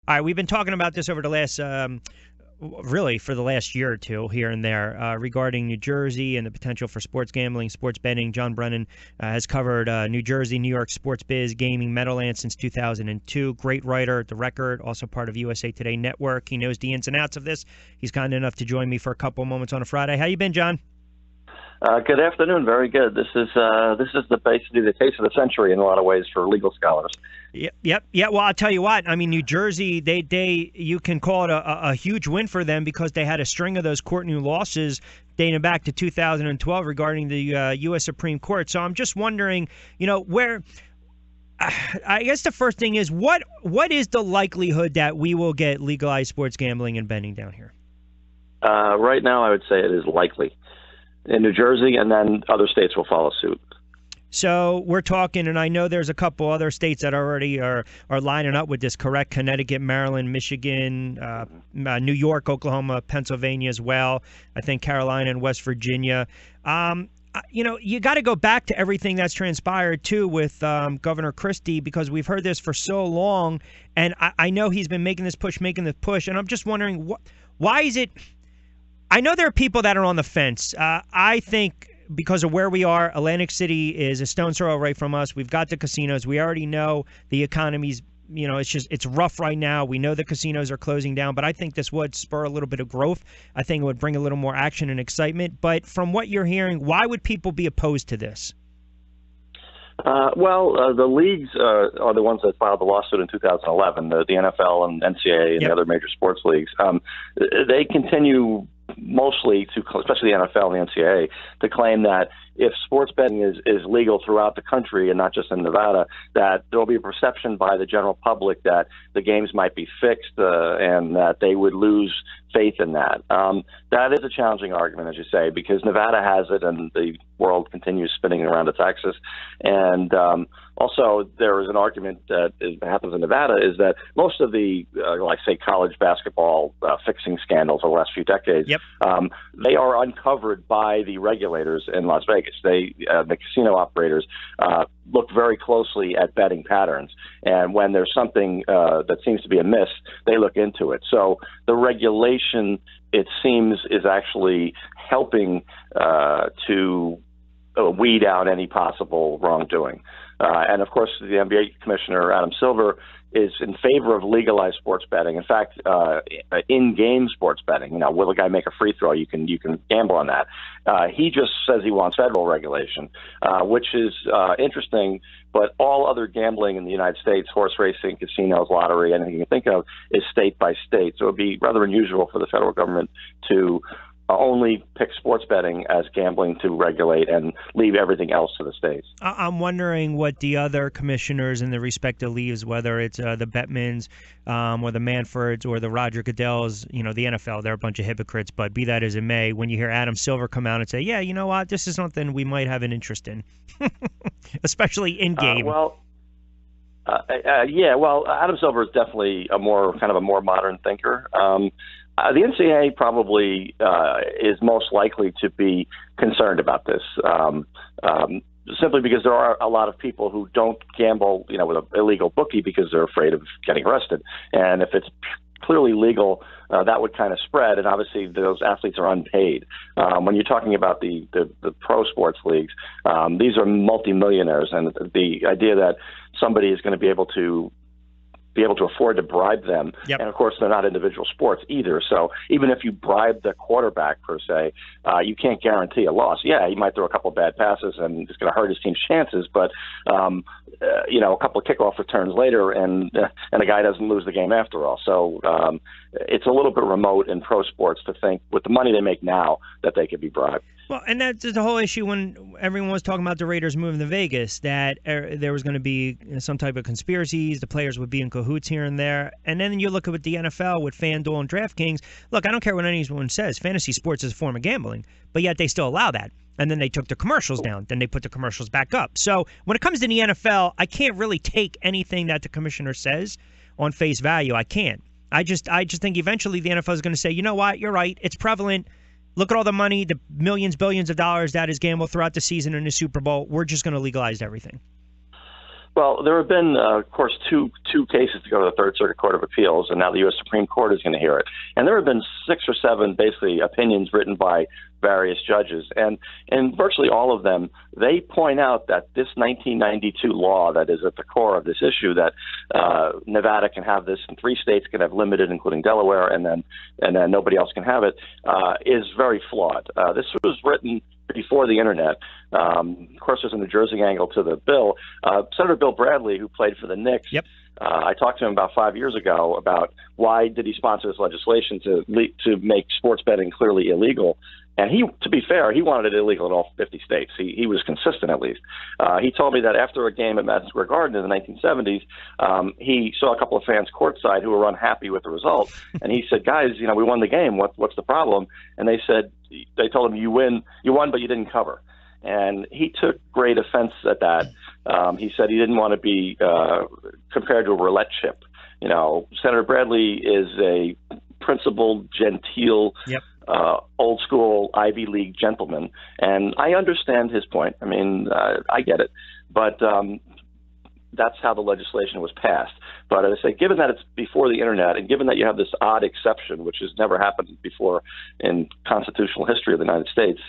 All right, we've been talking about this over the last, really for the last year or two here and there regarding New Jersey and the potential for sports gambling, sports betting. John Brennan has covered New Jersey, New York sports biz, gaming, Meadowlands since 2002. Great writer at The Record, also part of USA Today Network. He knows the ins and outs of this. He's kind enough to join me for a couple moments on a Friday. How you been, John? Good afternoon. Very good. This is basically the case of the century in a lot of ways for legal scholars. Yep. Well, I'll tell you what. I mean, New Jersey, you can call it a huge win for them because they had a string of those court new losses dating back to 2012 regarding the U.S. Supreme Court. So I'm just wondering, where. I guess the first thing is what is the likelihood that we will get legalized sports gambling and betting down here? Right now, I would say it is likely in New Jersey, and then other states will follow suit. So we're talking, and I know there's a couple other states that already are lining up with this, correct? Connecticut, Maryland, Michigan, New York, Oklahoma, Pennsylvania as well. I think Carolina and West Virginia. You got to go back to everything that's transpired, too, with Governor Christie, because we've heard this for so long, and I know he's been making this push, and I'm just wondering, why is it – I know there are people that are on the fence. I think because of where we are, Atlantic City is a stone's throw away from us. We've got the casinos. We already know the economy's, it's rough right now. We know the casinos are closing down, but I think this would spur a little bit of growth. I think it would bring a little more action and excitement. But from what you're hearing, why would people be opposed to this? The leagues are the ones that filed the lawsuit in 2011, the NFL and NCAA and the other major sports leagues. They continue mostly especially the NFL and the NCAA, to claim that if sports betting is legal throughout the country and not just in Nevada, that there will be a perception by the general public that the games might be fixed and that they would lose faith in that. That is a challenging argument, as you say, because Nevada has it and the world continues spinning around its axis. And also, there is an argument that happens in Nevada is that most of the, say, college basketball fixing scandals over the last few decades, they are uncovered by the regulators in Las Vegas. The casino operators look very closely at betting patterns, and when there's something that seems to be amiss, they look into it. So the regulation, it seems, is actually helping to weed out any possible wrongdoing. And of course, the NBA commissioner, Adam Silver, is in favor of legalized sports betting. In fact, in-game sports betting, will a guy make a free throw? You can gamble on that. He just says he wants federal regulation, which is interesting. But all other gambling in the United States, horse racing, casinos, lottery, anything you can think of, is state by state. So it would be rather unusual for the federal government to only pick sports betting as gambling to regulate and leave everything else to the states. I'm wondering what the other commissioners in the respective leagues, whether it's the Bettmans or the Manfords or the Roger Goodells, the NFL, they're a bunch of hypocrites, but be that as it may, when you hear Adam Silver come out and say, yeah, you know what, this is something we might have an interest in, especially in-game. Adam Silver is definitely a more modern thinker. The NCAA probably is most likely to be concerned about this, simply because there are a lot of people who don't gamble, with an illegal bookie because they're afraid of getting arrested. And if it's clearly legal, that would kind of spread, and obviously those athletes are unpaid. When you're talking about the pro sports leagues, these are multimillionaires, and the idea that somebody is going to be able to afford to bribe them. And of course, they're not individual sports either. So even if you bribe the quarterback per se, you can't guarantee a loss. Yeah, he might throw a couple of bad passes and it's going to hurt his team's chances, but a couple of kickoff returns later and a guy doesn't lose the game after all. So it's a little bit remote in pro sports to think with the money they make now that they could be bribed. Well, and that's the whole issue when everyone was talking about the Raiders moving to Vegas, that there was going to be some type of conspiracies, the players would be in cahoots here and there. And then you look at the NFL with FanDuel and DraftKings. Look, I don't care what anyone says. Fantasy sports is a form of gambling, but yet they still allow that. And then they took the commercials down. Then they put the commercials back up. So when it comes to the NFL, I can't really take anything that the commissioner says on face value. I can't. I just think eventually the NFL is going to say, you know what, you're right, it's prevalent. Look at all the money, the millions, billions of dollars that is gambled throughout the season in the Super Bowl. We're just going to legalize everything. Well, there have been, of course, two cases to go to the Third Circuit Court of Appeals, and now the U.S. Supreme Court is going to hear it. And there have been 6 or 7, basically, opinions written by various judges. And in virtually all of them, they point out that this 1992 law that is at the core of this issue, that Nevada can have this and 3 states can have limited, including Delaware, and then nobody else can have it, is very flawed. This was written before the internet. Of course, there's a New Jersey angle to the bill. Senator Bill Bradley, who played for the Knicks, Yep. I talked to him about 5 years ago about why did he sponsor this legislation to make sports betting clearly illegal. And he, to be fair, he wanted it illegal in all 50 states. He was consistent, at least. He told me that after a game at Madison Square Garden in the 1970s, he saw a couple of fans courtside who were unhappy with the result. And he said, guys, we won the game. What's the problem? And they told him, you won, but you didn't cover. And he took great offense at that. He said he didn't want to be compared to a roulette chip. Senator Bradley is a principled, genteel, Yep. Old school Ivy League gentleman, and I understand his point. I mean, I get it, but that's how the legislation was passed. But as I say, given that it's before the internet, and given that you have this odd exception, which has never happened before in constitutional history of the United States,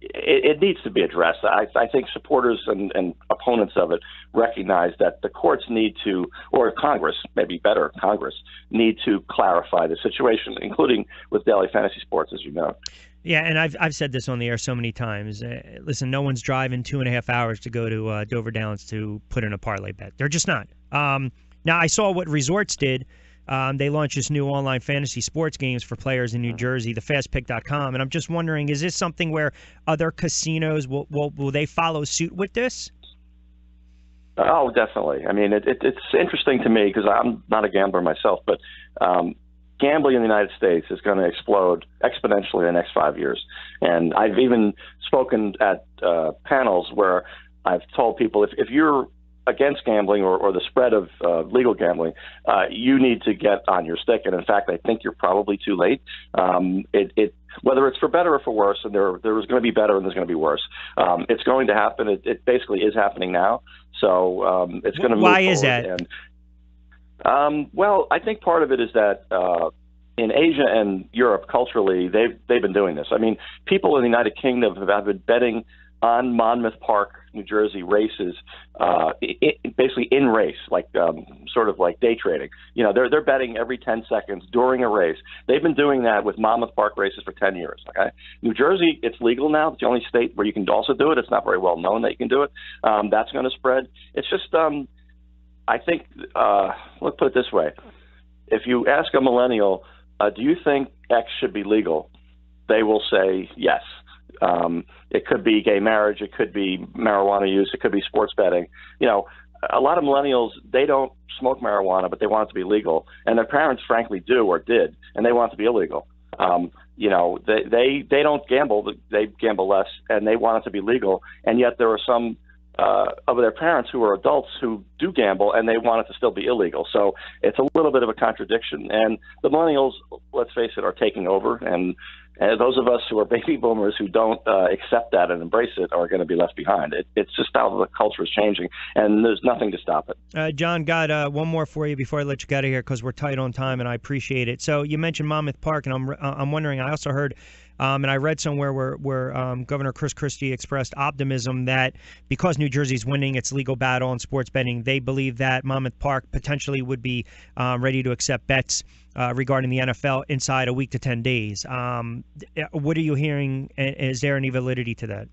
it needs to be addressed. I think supporters and opponents of it recognize that the courts need to, or Congress, maybe better, Congress, need to clarify the situation, including with daily fantasy sports, as you know. Yeah, and I've said this on the air so many times. Listen, no one's driving 2.5 hours to go to Dover Downs to put in a parlay bet. They're just not. Now, I saw what Resorts did. They launched this new online fantasy sports games for players in New Jersey, the fastpick.com. And I'm just wondering, is this something where other casinos, will they follow suit with this? Oh, definitely. I mean, it's interesting to me because I'm not a gambler myself, but gambling in the United States is going to explode exponentially in the next 5 years. And I've even spoken at panels where I've told people if you're against gambling or the spread of legal gambling, you need to get on your stick. And in fact, I think you're probably too late. Whether it's for better or for worse, and there is going to be better and there's going to be worse. It's going to happen. It basically is happening now. So it's going to move forward. Why is that? And, well, I think part of it is that in Asia and Europe, culturally, they've been doing this. I mean, people in the United Kingdom have been betting on Monmouth Park, New Jersey races, basically in race, like sort of like day trading. They're betting every 10 seconds during a race. They've been doing that with Monmouth Park races for 10 years. Okay, New Jersey, it's legal now. It's the only state where you can also do it. It's not very well known that you can do it. That's going to spread. It's just, I think, let's put it this way: if you ask a millennial, do you think X should be legal? They will say yes. It could be gay marriage, it could be marijuana use, it could be sports betting. A lot of millennials, they don't smoke marijuana, but they want it to be legal. And their parents, frankly, do or did, and they want it to be illegal. They don't gamble, they gamble less, and they want it to be legal. And yet there are some of their parents who are adults who do gamble, and they want it to still be illegal. So it's a little bit of a contradiction. And the millennials, let's face it, are taking over, and those of us who are baby boomers who don't accept that and embrace it are going to be left behind. It's just how the culture is changing, and there's nothing to stop it. John, got one more for you before I let you get out of here because we're tight on time, and I appreciate it. So you mentioned Monmouth Park, and I'm wondering, I also heard and I read somewhere where Governor Chris Christie expressed optimism that because New Jersey's winning its legal battle on sports betting, they believe that Monmouth Park potentially would be ready to accept bets regarding the NFL inside a week to 10 days. What are you hearing? Is there any validity to that?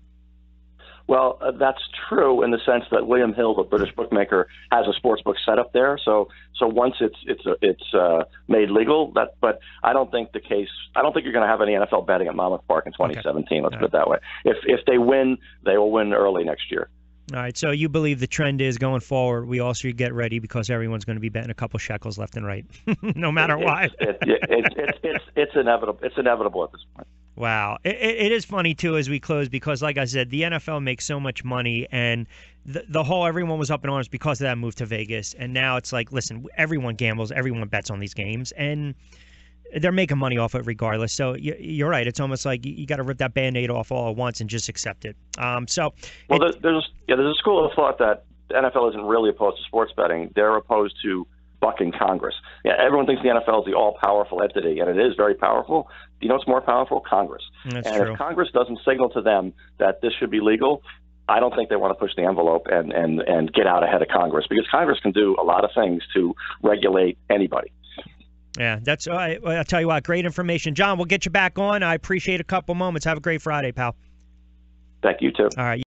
Well, that's true in the sense that William Hill, the British bookmaker, has a sports book set up there. So once it's made legal, but I don't think the case. I don't think you're going to have any NFL betting at Monmouth Park in 2017. Okay. Let's put it that way. If they win, they will win early next year. All right. So you believe the trend is going forward, we all should get ready because everyone's going to be betting a couple shekels left and right, no matter what. It's inevitable. It's inevitable at this point. Wow. It is funny, too, as we close, because, like I said, the NFL makes so much money, and the whole everyone was up in arms because of that move to Vegas. And now it's like, listen, everyone gambles, everyone bets on these games, and they're making money off it regardless. So you're right. It's almost like you got to rip that Band-Aid off all at once and just accept it. There's a school of thought that the NFL isn't really opposed to sports betting. They're opposed to bucking Congress. Yeah, everyone thinks the NFL is the all-powerful entity, and it is very powerful. You know what's more powerful? Congress. That's and true. If Congress doesn't signal to them that this should be legal, I don't think they want to push the envelope and get out ahead of Congress, because Congress can do a lot of things to regulate anybody. Yeah, that's. I'll tell you what, great information. John, we'll get you back on. I appreciate a couple moments. Have a great Friday, pal. Thank you, too. All right.